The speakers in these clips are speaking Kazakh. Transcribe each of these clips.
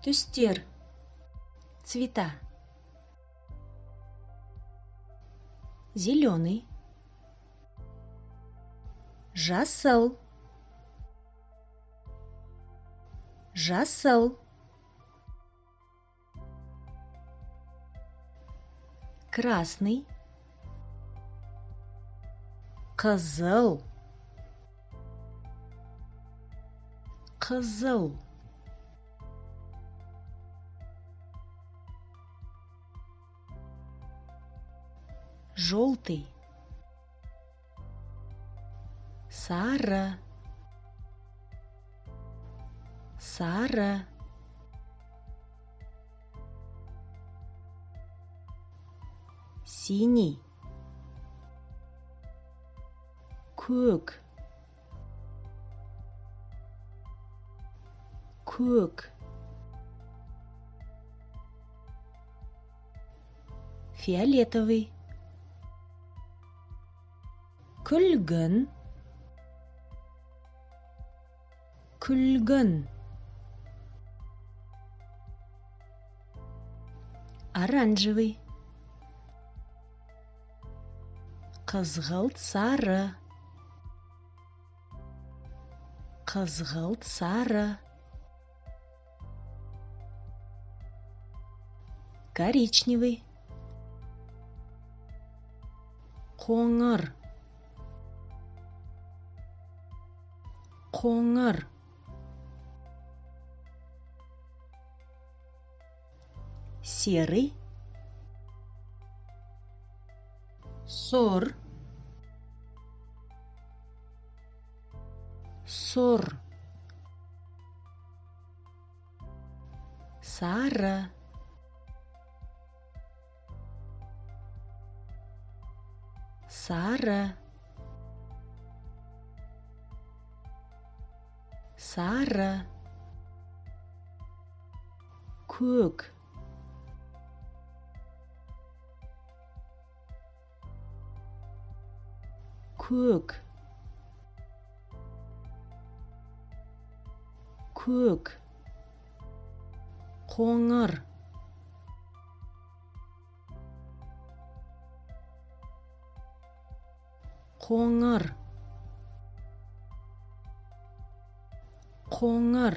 Түстер. Цвета. Зеленый. Жасыл. Жасыл. Красный. Қызыл. Қызыл. Желтый. Сары. Сары. Синий. Көк. Көк. Фиолетовый. Күлгін. Күлгін. Оранжевый. Қызғылт сары. Қызғылт сары. Коричневый. Қоңыр. Қоңыр. Серый. Сор. Сор. Сары. Сары. Сары. Көк. Көк. Көк. Қоңыр. Қоңыр. Қоңыр.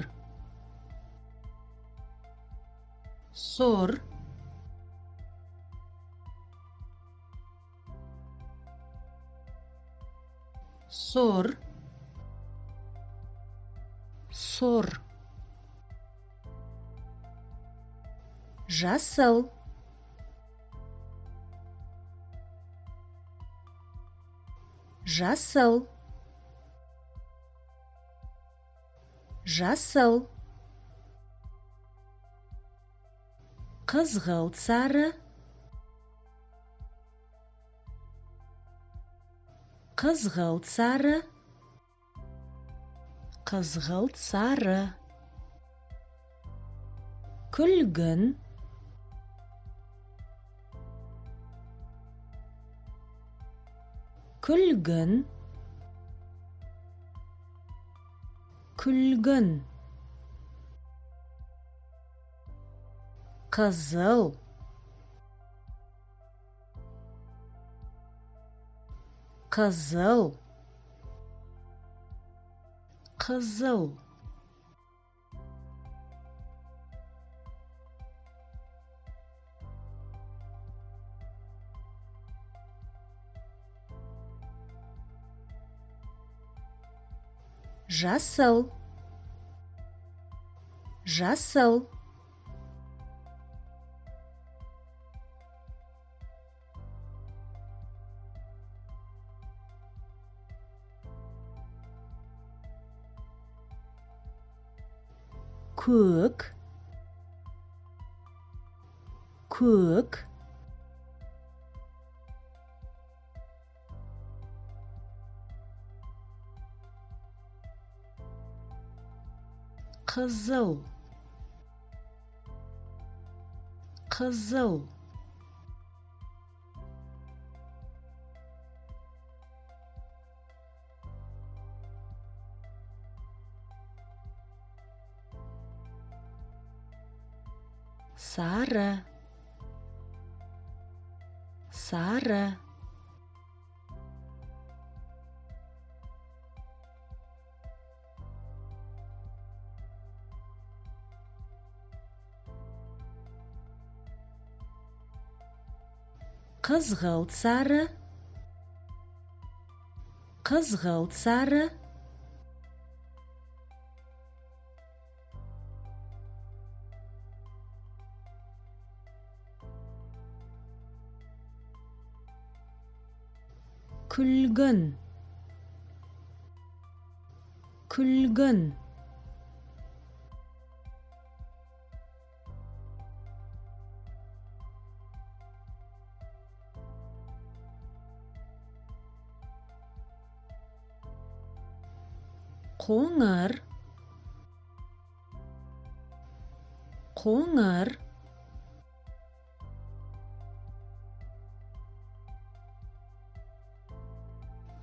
Сор. Сор. Сор. Жасыл. Жасыл. Жасыл. Қызғылт сары. Қызғылт сары. Қызғылт сары. Күлгін. Күлгін. Күлгін. Қызыл. Қызыл. Қызыл. Жасыл. Жасыл. Көк. Көк. Қызыл. Қызыл. сары, сары, қызғылт сары, қызғылт сары, күлгін, күлгін, қоңыр, қоңыр,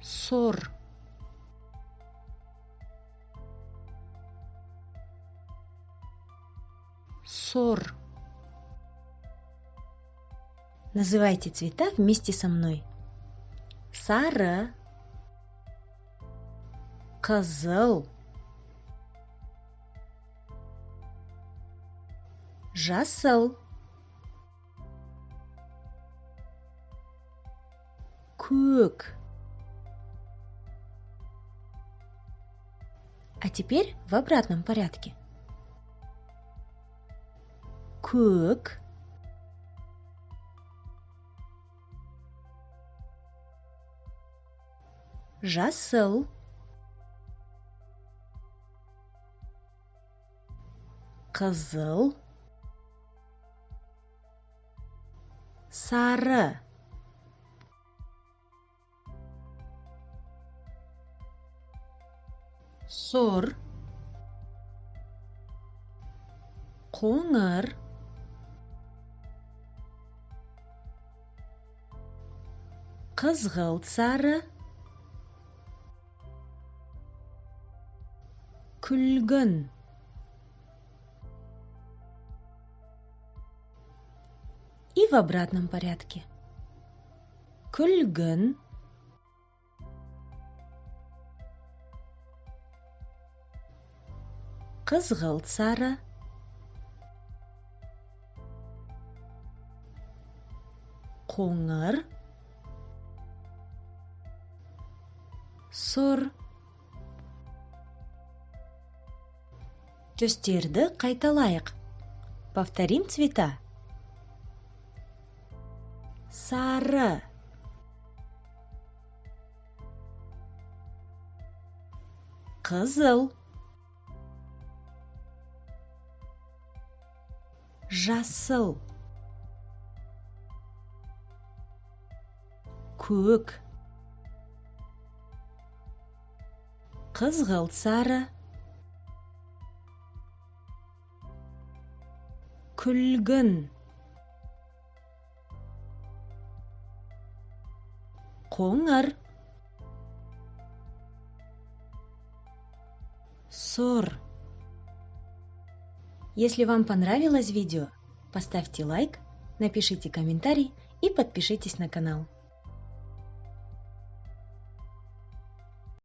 сор, сор. Называйте цвета вместе со мной. Сары, қызыл, жасыл, көк. А теперь в обратном порядке. Көк, жасыл, қызыл, сары. Сор, қоңыр, қызғылт сары, күлгін. И в обратном порядке. Күлгін, қызғылт сары, қоңыр, сор. Түстерді қайталайық. Повторим цвета. Сары, қызыл, жасыл, көк, қызғылт сары, күлгін, қоңыр, сор. Если вам понравилось видео, поставьте лайк, напишите комментарий и подпишитесь на канал.